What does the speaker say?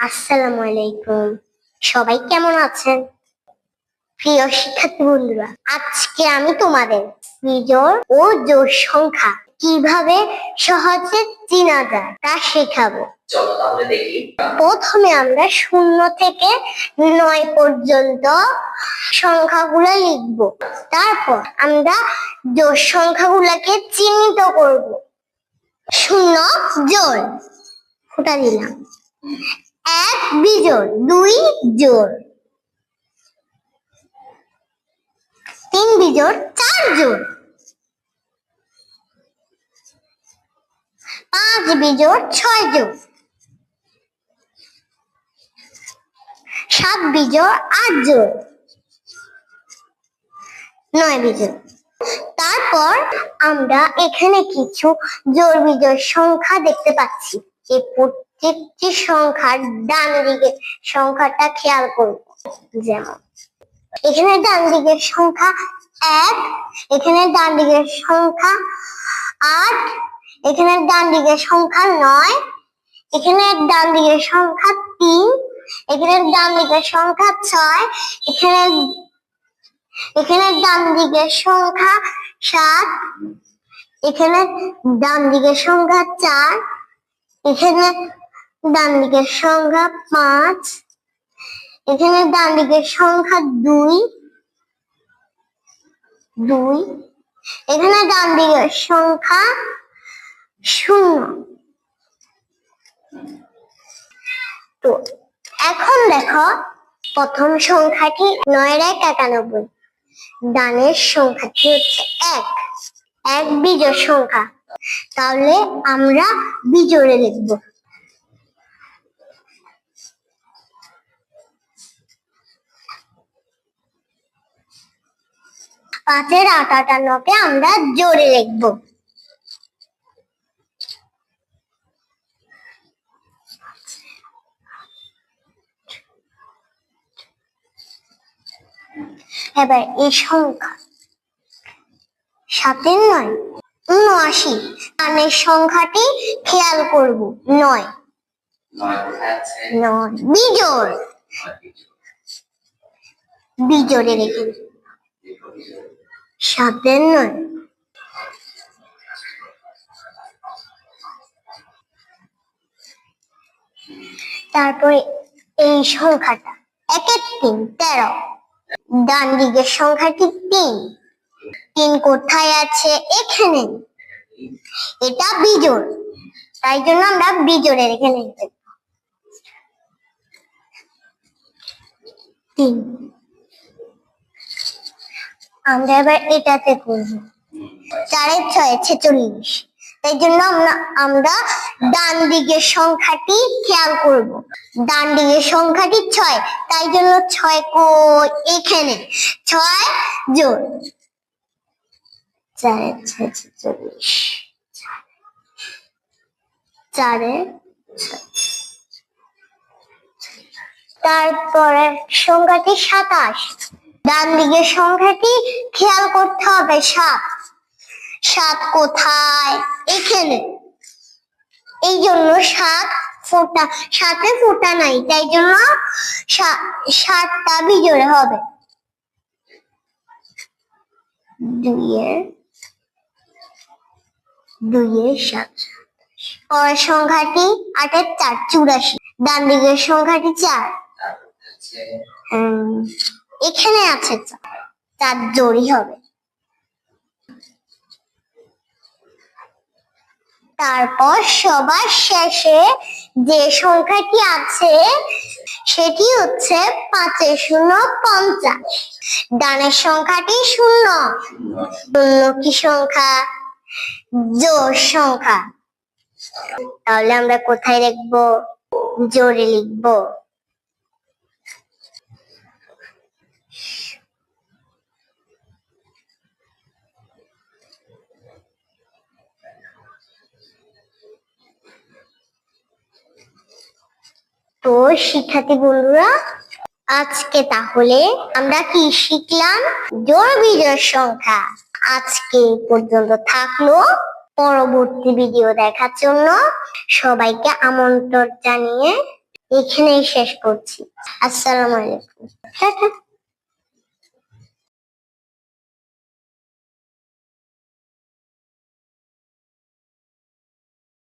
আসসালামু আলাইকুম। সবাই কেমন আছেন? প্রিয় শিক্ষার্থী বন্ধুরা, আজকে আমি তোমাদের বিজোড় ও জোড় সংখ্যা কিভাবে সহজে চেনা যায় তা শেখাবো। চলো তাহলে দেখি। প্রথমে আমরা 0 থেকে 9 পর্যন্ত সংখ্যাগুলো লিখব। তারপর আমরা জোড় সংখ্যাগুলোকে চিহ্নিত করব। 0 জোড় ফুটা দিলাম, 1 বিজোড়, 2 জোড়, 3 বিজোড়, 4 জোড়, 5 বিজোড়, 6 জোড়, 7 বিজোড়, 8 জোড়, 9 বিজোড়। তারপর আমরা এখানে কিছু জোড় বিজোড় সংখ্যা দেখতে পাচ্ছি। এই প্রত্যেকটি সংখ্যার ডান দিকের সংখ্যাটা খেয়াল করব। যেমন এখানে ডান দিকের সংখ্যা 1, এখানে ডান দিকের সংখ্যা 8, এখানে ডান দিকের সংখ্যা 9, এখানে ডান দিকের সংখ্যা 3, এখানে ডান দিকের সংখ্যা 6, এখানে ডান দিকের সংখ্যা 7, এখানে ডান দিকের সংখ্যা 4, এখানে ডান দিকের সংখ্যা 5, এখানে ডান দিকের সংখ্যা 2, এখানে ডান দিকের সংখ্যা 0। তো এখন দেখো, প্রথম সংখ্যাটি 991, ডানের সংখ্যাটি হচ্ছে 1 বিজোড় সংখ্যা। তাহলে আমরা বিজোড়ে লিখব। পাঁচের 58কে আমরা জোড়ে লিখব। এবার এই সংখ্যা 7 9 79, ডানের সংখ্যাটি খেয়াল করব। 9 বিজোড়, বিজোড়ে রেখে 7 9। তারপরে এই সংখ্যাটা 1 3 13, ডান দিকের সংখ্যাটি 3 কোথায় আছে? এখানে। এটা বিজোড়, তাই জন্য আমরা বিজোড়ে রেখে লিখব। 3 আমরা এবার এটাতে করব। 4 6 46, তাই জন্য আমরা ডান দিকের সংখ্যাটি খেয়াল করব। ডান দিকের সংখ্যাটি 6, তাই জন্য 6 কই? এখানে। 6 জোড় 4 6 46, 4 তারপরে সংখ্যাটি 27, ডান দিকের সংখ্যাটি খেয়াল করতে হবে। 7 কোথায়? এখানে। এই জন্য 7 ফোঁটা নাই, তাই জন্য 7টা বিজোড়ে হবে। 2 7। পরের সংখ্যাটি 8 4 84, ডান দিকের সংখ্যাটি 4, এখানে আছে 4 জোড়ই হবে। তারপর সবার শেষে যে সংখ্যাটি আছে সেটি হচ্ছে 5 0 50, ডানের সংখ্যাটি 0। কি সংখ্যা? জোড় সংখ্যা। তাহলে আমরা কোথায় লিখবো? জোড়ে লিখবো। তো শিক্ষার্থী বন্ধুরা, আজকে তাহলে আমরা কি শিখলাম? জোড় বিজোড় সংখ্যা। আজকে পর্যন্ত থাকলো। পরবর্তী ভিডিও দেখার জন্য সবাইকে আমন্ত্রণ জানিয়ে এখানেই শেষ করছি। আসসালামু আলাইকুম। টাটা।